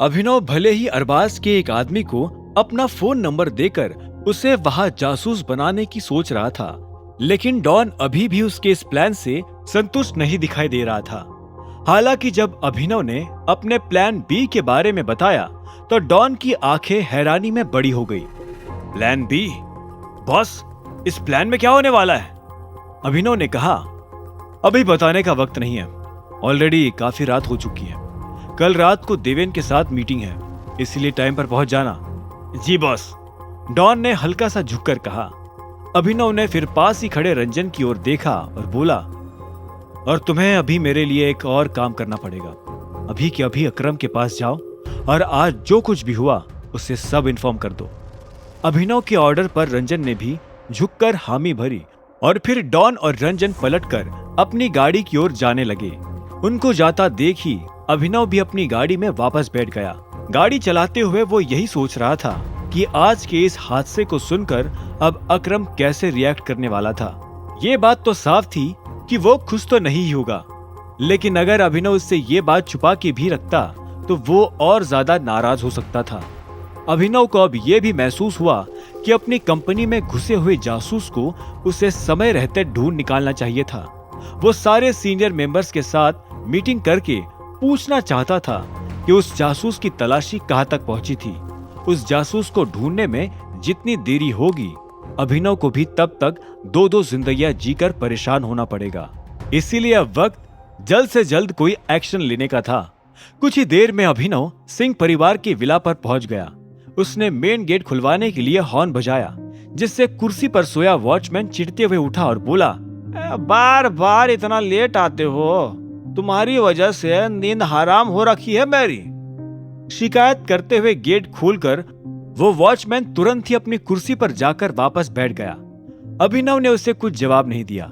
अभिनव भले ही अरबाज के एक आदमी को अपना फोन नंबर देकर उसे वहां जासूस बनाने की सोच रहा था, लेकिन डॉन अभी भी उसके इस प्लान से संतुष्ट नहीं दिखाई दे रहा था। हालांकि जब अभिनव ने अपने प्लान बी के बारे में बताया तो डॉन की आंखें हैरानी में बड़ी हो गई। Plan B? बॉस, इस प्लान में क्या होने वाला है? अभिनव ने कहा, अभी बताने का वक्त नहीं है, ऑलरेडी काफी रात हो चुकी है। कल रात को देवेन के साथ मीटिंग है, इसलिए टाइम पर पहुंच जाना। जी बॉस, डॉन ने हल्का सा झुककर कहा। अभिनव ने फिर पास ही खड़े रंजन की ओर देखा और बोला, और तुम्हें अभी मेरे लिए एक और काम करना पड़ेगा। अभी के अभी अकरम के पास जाओ और आज जो कुछ भी हुआ उसे सब इन्फॉर्म कर दो। अभिनव के ऑर्डर पर रंजन ने भी झुककर हामी भरी और फिर डॉन और रंजन पलटकर अपनी गाड़ी की ओर जाने लगे। उनको जाता देख ही अभिनव भी अपनी गाड़ी में वापस बैठ गया। गाड़ी चलाते हुए वो यही सोच रहा था कि आज के इस हादसे को सुनकर अब अकरम कैसे रिएक्ट करने वाला था। ये बात तो साफ थी कि वो खुश तो नहीं ही होगा, लेकिन अगर अभिनव उससे ये बात छुपा के भी रखता तो वो और ज्यादा नाराज हो सकता था। अभिनव को अब यह भी महसूस हुआ कि अपनी कंपनी में घुसे हुए जासूस को उसे समय रहते ढूंढ निकालना चाहिए था। वो सारे सीनियर मेंबर्स के साथ मीटिंग करके पूछना चाहता था कि उस जासूस की तलाशी कहां तक पहुंची थी। उस जासूस को ढूंढने में जितनी देरी होगी, अभिनव को भी तब तक दो जिंदगियां जीकर परेशान होना पड़ेगा। इसीलिए अब वक्त जल्द से जल्द कोई एक्शन लेने का था। कुछ ही देर में अभिनव सिंह परिवार की विला पर पहुंच गया। उसने मेन गेट खुलवाने के लिए हॉर्न बजाया, जिससे कुर्सी पर सोया वॉचमैन चिढ़ते हुए उठा और बोला, बार बार इतना लेट आते हो, तुम्हारी वजह से नींद हराम हो रखी है मेरी। शिकायत करते हुए गेट खोलकर वो वॉचमैन तुरंत ही अपनी कुर्सी पर जाकर वापस बैठ गया। अभिनव ने उसे कुछ जवाब नहीं दिया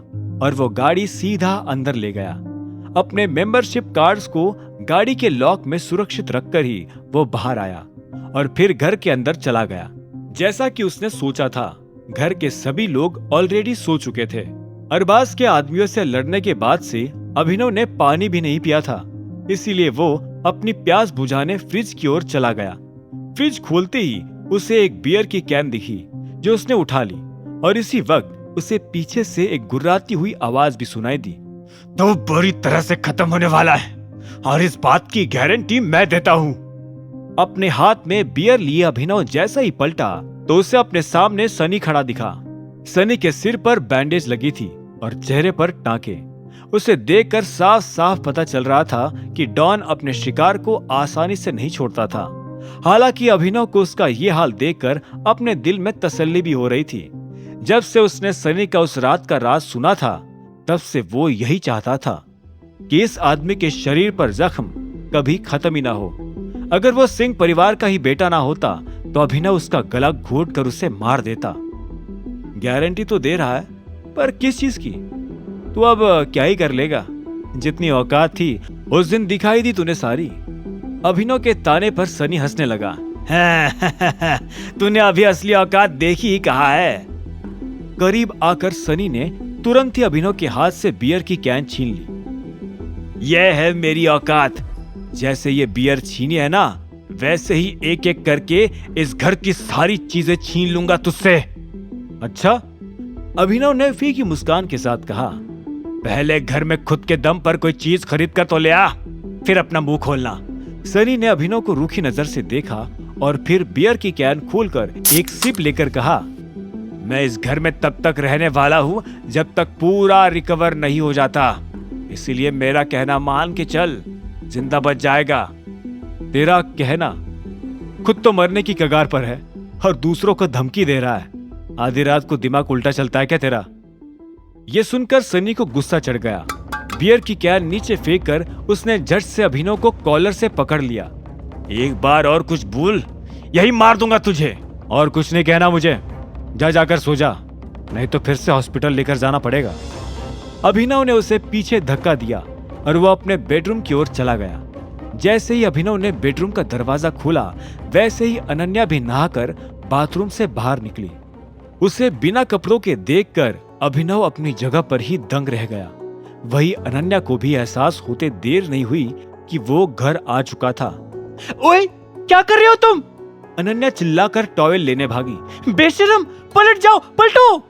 और वो गाड़ी सीधा अंदर ले गया। अपने मेंबरशिप कार्ड्स को गाड़ी के लॉक में सुरक्षित रखकर ही वो बाहर आया और फिर घर के अंदर चला गया। जैसा कि उसने सोचा था, घर के सभी लोग ऑलरेडी सो चुके थे। अरबाज के आदमियों से लड़ने के बाद से अभिनव ने पानी भी नहीं पिया था, इसीलिए वो अपनी प्यास बुझाने फ्रिज की ओर चला गया। फ्रिज खोलते ही उसे एक बियर की कैन दिखी, जो उसने उठा ली और इसी वक्त उसे पीछे से एक गुर्राती हुई आवाज भी सुनाई दी। तो बुरी तरह से खत्म होने वाला है और इस बात की गारंटी मैं देता हूँ। अपने हाथ में बियर लिए अभिनव जैसा ही पलटा तो उसे अपने सामने सनी खड़ा दिखा। सनी के सिर पर बैंडेज लगी थी और चेहरे पर टांके। उसे देखकर साफ साफ पता चल रहा था कि डॉन अपने शिकार को आसानी से नहीं छोड़ता था। हालांकि अभिनव को उसका ये हाल देखकर अपने दिल में तसल्ली भी हो रही थी। जब से उसने सनी का उस रात का राज सुना था, तब से वो यही चाहता था कि इस आदमी के शरीर पर जख्म कभी खत्म ही ना हो। अगर वो सिंह परिवार का ही बेटा ना होता तो अभिनव उसका गला घोट कर उसे मार देता। गारंटी तो दे रहा है, पर किस चीज की? तू अब क्या ही कर लेगा? जितनी औकात थी उस दिन दिखाई दी तूने सारी। अभिनव के ताने पर सनी हंसने लगा। तूने अभी असली औकात देखी ही कहा है। करीब आकर सनी ने तुरंत ही अभिनव के हाथ से बियर की कैन छीन ली। यह है मेरी औकात। जैसे ये बियर छीनी है ना, वैसे ही एक एक करके इस घर की सारी चीजें छीन लूंगा तुझसे। अच्छा? अभिनव ने फीकी मुस्कान के साथ कहा, पहले घर में खुद के दम पर कोई चीज खरीद कर तो ले आ, फिर अपना मुंह खोलना। सनी ने अभिनव को रूखी नजर से देखा और फिर बियर की कैन खोलकर एक सिप लेकर कहा, मैं इस घर में तब तक रहने वाला हूं जब तक पूरा रिकवर नहीं हो जाता। इसीलिए मेरा कहना मान के चल, जिंदा बच जाएगा। तेरा कहना? खुद तो मरने की कगार पर है और दूसरों को धमकी दे रहा है। आधी रात को दिमाग उल्टा चलता है क्या तेरा? ये सुनकर सनी को गुस्सा चढ़ गया। बियर की कैन नीचे फेंक कर उसने झट से अभिनव को कॉलर से पकड़ लिया। एक बार और कुछ भूल, यही मार दूंगा तुझे। और कुछ नहीं कहना मुझे, जा जाकर सो जा, नहीं तो फिर से हॉस्पिटल लेकर जाना पड़ेगा। अभिनव ने उसे पीछे धक्का दिया और वो अपने बेडरूम की ओर चला गया। जैसे ही अभिनव ने बेडरूम का दरवाजा खोला, वैसे ही अनन्या भी नहाकर बाथरूम से बाहर निकली। उसे बिना कपड़ों के देखकर अभिनव अपनी जगह पर ही दंग रह गया। वही अनन्या को भी एहसास होते देर नहीं हुई कि वो घर आ चुका था। ओए, क्या कर रहे हो तुम? अनन्या चिल्लाकर टॉवेल लेने भागी। बेशरम, पलट जाओ, पलटो।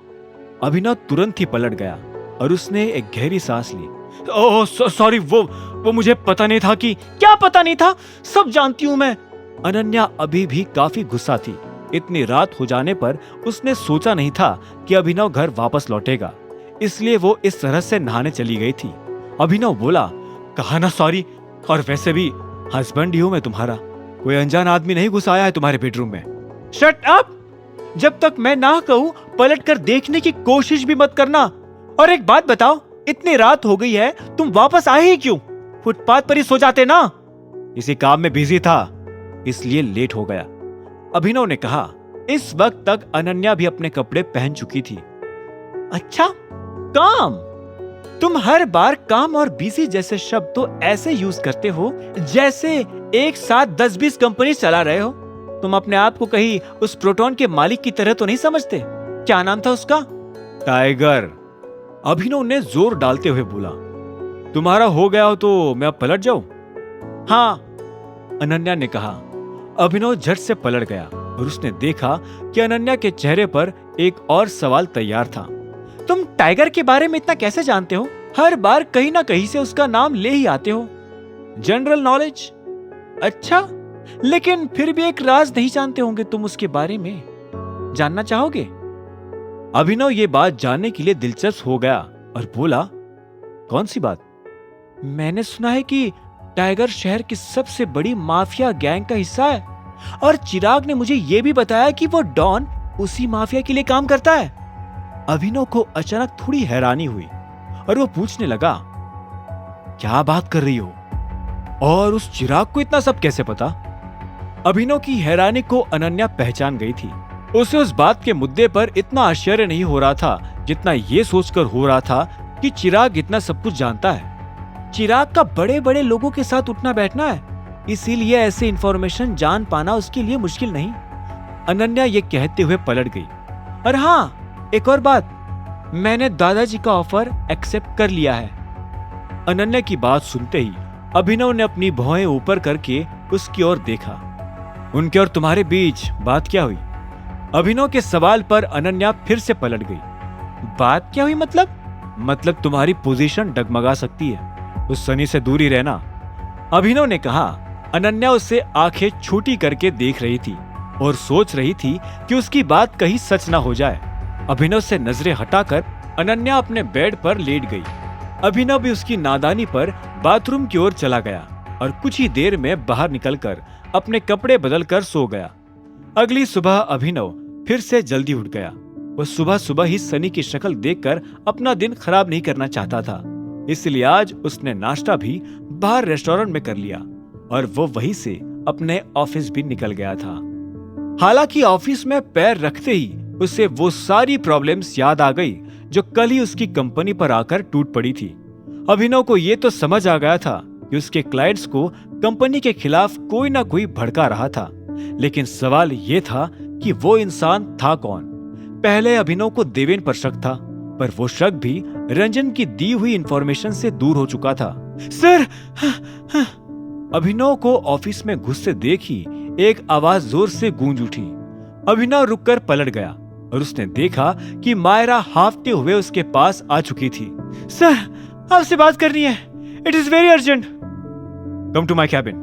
अभिनव तुरंत ही पलट गया और उसने एक गहरी सांस ली। ओह सॉरी, वो मुझे पता नहीं था कि। क्या पता नहीं था? सब जानती हूं मैं। अनन्या अभी भी काफी गुस्सा थी। इतनी रात हो जाने पर उसने सोचा नहीं था कि अभिनव घर वापस लौटेगा, इसलिए वो इस तरह से नहाने चली गई थी। अभिनव बोला, कहा ना सॉरी, और वैसे भी हस्बैंड ही हूं मैं तुम्हारा, कोई अनजान आदमी नहीं घुस आया है तुम्हारे बेडरूम में। Shut up! जब तक मैं ना कहूं पलट कर देखने की कोशिश भी मत करना। और एक बात बताओ, इतनी रात हो गई है, तुम वापस आए ही क्यों? फुटपाथ पर ही सो जाते ना। इसी काम में बिजी था, इसलिए लेट हो गया, अभिनव ने कहा। इस वक्त तक अनन्या भी अपने कपड़े पहन चुकी थी। अच्छा, काम? तुम हर बार काम और बिजी जैसे शब्द तो ऐसे यूज करते हो जैसे एक साथ 10-20 कंपनी चला रहे हो। तुम अपने आप को कहीं उस प्रोटॉन के मालिक की तरह तो नहीं समझते? क्या नाम था उसका? टाइगर, अभिनव ने जोर डालते हुए बोला। तुम्हारा हो गया हो तो मैं अब पलट जाऊं? हाँ, अनन्या ने कहा। अभिनव झट से पलट गया और उसने देखा कि अनन्या के चेहरे पर एक और सवाल तैयार था। तुम टाइगर के बारे में इतना कैसे जानते हो? हर बार कहीं ना कहीं से उसका नाम ले ही आते हो। General knowledge. अच्छा, लेकिन फिर भी एक राज नहीं जानते होंगे तुम उसके बारे में। जानना चाहोगे? अभिनव ये बात जानने के लिए दिलचस्प हो गया और बोला, कौन सी बात? मैंने सुना है कि टाइगर शहर की सबसे बड़ी माफिया गैंग का हिस्सा है, और चिराग ने मुझे यह भी बताया कि वो डॉन उसी माफिया के लिए काम करता है। अभिनव को अचानक थोड़ी हैरानी हुई और वो पूछने लगा, क्या बात कर रही हो? और उस चिराग को इतना सब कैसे पता? अभिनव की हैरानी को अनन्या पहचान गई थी। उसे उस बात के मुद्दे पर इतना आश्चर्य नहीं हो रहा था जितना ये सोचकर हो रहा था कि चिराग इतना सब कुछ जानता है। चिराग का बड़े बड़े लोगों के साथ उठना बैठना है, इसीलिए ऐसे इंफॉर्मेशन जान पाना उसके लिए मुश्किल नहीं। अनन्या ये कहते हुए पलट गई। और हाँ, एक और बात, मैंने दादाजी का ऑफर एक्सेप्ट कर लिया है। अनन्या की बात सुनते ही अभिनव ने अपनी भौहें ऊपर करके उसकी ओर देखा। उनके और तुम्हारे बीच बात क्या हुई? अभिनव के सवाल पर अनन्या फिर से पलट गई। बात क्या हुई मतलब तुम्हारी पोजीशन डगमगा सकती है, उस सनी से दूर ही रहना, अभिनव ने कहा। अनन्या उसे आंखें छोटी करके देख रही थी और सोच रही थी कि उसकी बात कहीं सच ना हो जाए। अभिनव से नजरें हटाकर अनन्या अपने बेड पर लेट गई। अभिनव भी उसकी नादानी पर बाथरूम की ओर चला गया और कुछ ही देर में बाहर निकलकर अपने कपड़े बदलकर सो गया। अगली सुबह अभिनव फिर से जल्दी उठ गया। वो सुबह सुबह ही सनी की शक्ल देखकर अपना दिन खराब नहीं करना चाहता था, इसलिए आज उसने नाश्ता भी बाहर रेस्टोरेंट में कर लिया और वो वहीं से अपने ऑफिस भी निकल गया था। हालांकि ऑफिस में पैर रखते ही उसे वो सारी प्रॉब्लम्स याद आ गई जो कल ही उसकी कंपनी पर आकर टूट पड़ी थी। अभिनव को ये तो समझ आ गया था कि उसके क्लाइंट्स को कंपनी के खिलाफ कोई ना कोई भड़का रहा था, लेकिन सवाल ये था कि वो इंसान था कौन। पहले अभिनव को देवेन पर शक था, पर वो शक भी रंजन की दी हुई इंफॉर्मेशन से दूर हो चुका था। सर, अभिनव को ऑफिस में घुसते देखी एक आवाज जोर से गूंज उठी। अभिनव रुककर पलट गया और उसने देखा कि मायरा हाफते हुए उसके पास आ चुकी थी। सर, आपसे बात करनी है, it is very urgent. Come to my cabin,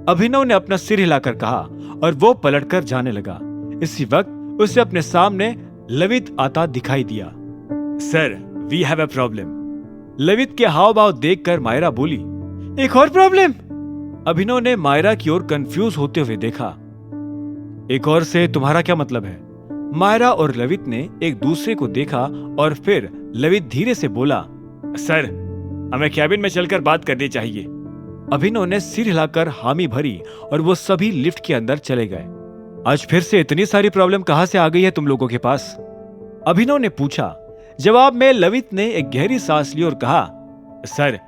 Abhinav ने अपना सिर हिलाकर कहा और वो पलटकर जाने लगा। इसी वक्त उसे अपने सामने लवित आता दिखाई दिया। Sir, we have a problem. Lavit के हाव भाव देखकर मायरा बोली, एक और प्रॉब्लम? अभिनव ने मायरा की ओर कंफ्यूज होते हुए देखा। एक और से तुम्हारा क्या मतलब है? मायरा और लवित ने एक दूसरे को देखा और फिर लवित धीरे से बोला, सर, हमें कैबिन में चलकर बात करनी चाहिए। अभिनव ने सिर हिलाकर हामी भरी और वो सभी लिफ्ट के अंदर चले गए। आज फिर से इतनी सारी प्रॉब्लम कहां से आ गई है तुम लोगों के पास? अभिनव ने पूछा। जवाब में लवित ने एक गहरी सांस ली और कहा, सर,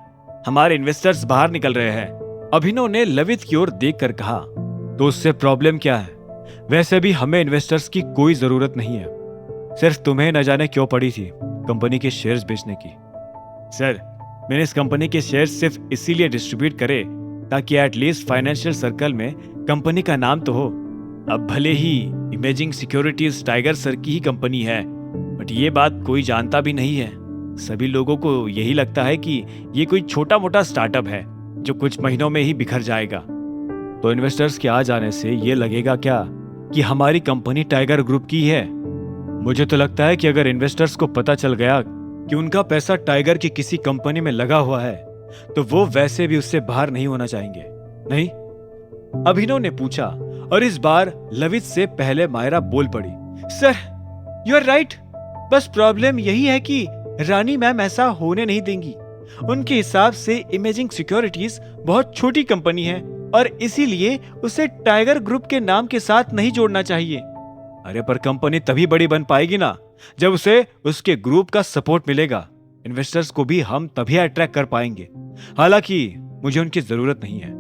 हमारे इन्वेस्टर्स बाहर निकल रहे हैं। अभिनव ने लवित की ओर देखकर कहा, तो उससे प्रॉब्लम क्या है? वैसे भी हमें इन्वेस्टर्स की कोई जरूरत नहीं है, सिर्फ तुम्हें न जाने क्यों पड़ी थी कंपनी के शेयर्स बेचने की। सर, मैंने इस कंपनी के शेयर्स सिर्फ इसीलिए डिस्ट्रीब्यूट करे ताकि एटलीस्ट फाइनेंशियल सर्कल में कंपनी का नाम तो हो। अब भले ही इमेजिंग सिक्योरिटीज टाइगर सर की ही कंपनी है, बट ये बात कोई जानता भी नहीं है। सभी लोगों को यही लगता है कि ये कोई छोटा मोटा स्टार्टअप है जो कुछ महीनों में ही बिखर जाएगा। तो इन्वेस्टर्स के आ जाने से ये लगेगा क्या कि हमारी कंपनी टाइगर ग्रुप की है? मुझे तो लगता है कि अगर इन्वेस्टर्स को पता चल गया कि उनका पैसा टाइगर की किसी कंपनी में लगा हुआ है, तो वो वैसे भी उससे बाहर नहीं होना चाहेंगे, नहीं? अभिनव ने पूछा, और इस बार लवित से पहले मायरा बोल पड़ी। Sir, you are right. बस प्रॉब्लम यही है कि रानी मैम ऐसा होने नहीं देंगी। उनके हिसाब से इमेजिंग सिक्योरिटीज बहुत छोटी कंपनी है और इसीलिए उसे टाइगर ग्रुप के नाम के साथ नहीं जोड़ना चाहिए। अरे पर कंपनी तभी बड़ी बन पाएगी ना जब उसे उसके ग्रुप का सपोर्ट मिलेगा। इन्वेस्टर्स को भी हम तभी अट्रैक्ट कर पाएंगे। हालांकि मुझे उनकी जरूरत नहीं है।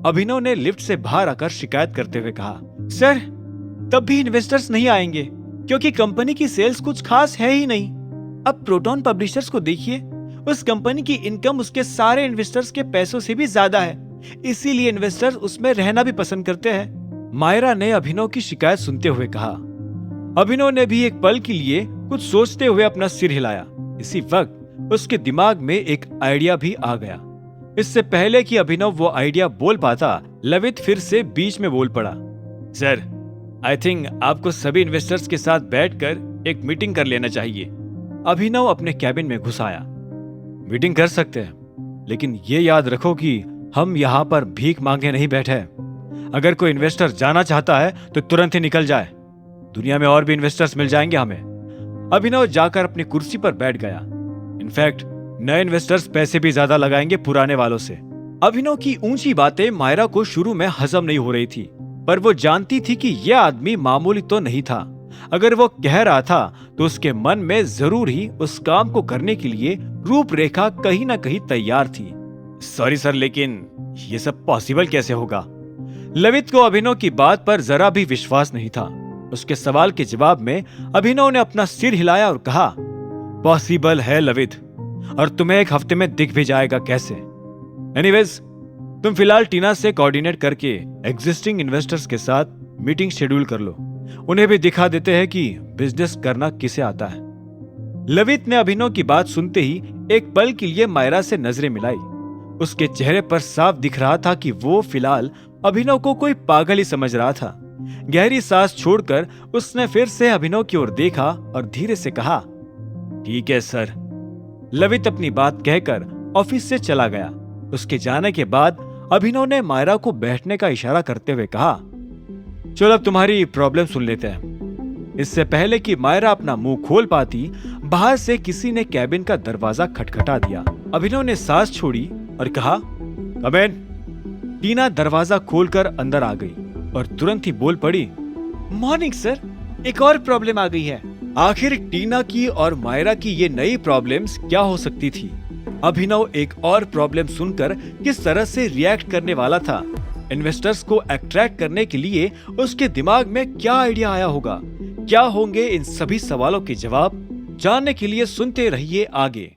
अभिनव ने लिफ्ट से बाहर आकर शिकायत करते हुए कहा, सर, तब भी इन्वेस्टर्स नहीं आएंगे क्योंकि कंपनी की सेल्स कुछ खास है ही नहीं। अब प्रोटॉन पब्लिशर्स को देखिए, उस कंपनी की इनकम उसके सारे इन्वेस्टर्स के पैसों से भी ज्यादा है, इसीलिए इन्वेस्टर्स उसमें रहना भी पसंद करते हैं। मायरा ने अभिनव की शिकायत सुनते हुए कहा। अभिनव ने भी एक पल के लिए कुछ सोचते हुए अपना सिर हिलाया। इसी वक्त उसके दिमाग में एक आइडिया भी आ गया। इससे पहले कि अभिनव वो आइडिया बोल पाता, लवित फिर से बीच में बोल पड़ा। सर, आई थिंक आपको सभी इन्वेस्टर्स के साथ बैठकर एक मीटिंग कर लेना चाहिए। अभिनव अपने कैबिन में घुस आया। मीटिंग कर सकते हैं, लेकिन ये याद रखो कि हम यहाँ पर भीख मांगे नहीं बैठे हैं। अगर कोई इन्वेस्टर जाना चाहता है तो तुरंत ही निकल जाए। दुनिया में और भी इन्वेस्टर्स मिल जाएंगे हमें। अभिनव जाकर अपनी कुर्सी पर बैठ गया। इनफैक्ट नए इन्वेस्टर्स पैसे भी ज्यादा लगाएंगे पुराने वालों से। अभिनव की ऊंची बातें मायरा को शुरू में हजम नहीं हो रही थी, पर वो जानती थी कि यह आदमी मामूली तो नहीं था। अगर वो कह रहा था तो उसके मन में जरूर ही उस काम को करने के लिए रूपरेखा कहीं ना कहीं तैयार थी। सॉरी सर, लेकिन ये सब पॉसिबल कैसे होगा? लवित को अभिनव की बात पर जरा भी विश्वास नहीं था। उसके सवाल के जवाब में अभिनव ने अपना सिर हिलाया और कहा, पॉसिबल है लवित, और तुम्हें एक हफ्ते में दिख भी जाएगा कैसे। एनीवेज, तुम फिलहाल टीना से कोऑर्डिनेट करके एग्जिस्टिंग इन्वेस्टर्स के साथ मीटिंग शेड्यूल कर लो। उन्हें भी दिखा देते हैं कि बिजनेस करना किसे आता है। लवित ने अभिनव की बात सुनते ही एक पल के लिए मायरा से नजरें मिलाई। उसके चेहरे पर साफ दिख रहा था कि वो फिलहाल अभिनव को कोई पागल ही समझ रहा था। गहरी सांस छोड़कर उसने फिर से अभिनव की ओर देखा और धीरे से कहा, ठीक है सर। लवित अपनी बात कहकर ऑफिस से चला गया। उसके जाने के बाद अभिनव ने मायरा को बैठने का इशारा करते हुए कहा, चलो अब तुम्हारी प्रॉब्लम सुन लेते हैं। इससे पहले कि मायरा अपना मुंह खोल पाती, बाहर से किसी ने कैबिन का दरवाजा खटखटा दिया। अभिनव ने सांस छोड़ी और कहा, कम इन। टीना दरवाजा खोलकर अंदर आ गई और तुरंत ही बोल पड़ी, मॉर्निंग सर, एक और प्रॉब्लम आ गई है। आखिर टीना की और मायरा की ये नई प्रॉब्लम्स क्या हो सकती थी? अभिनव एक और प्रॉब्लम सुनकर किस तरह से रिएक्ट करने वाला था? इन्वेस्टर्स को अट्रैक्ट करने के लिए उसके दिमाग में क्या आइडिया आया होगा? क्या होंगे इन सभी सवालों के जवाब? जानने के लिए सुनते रहिए आगे।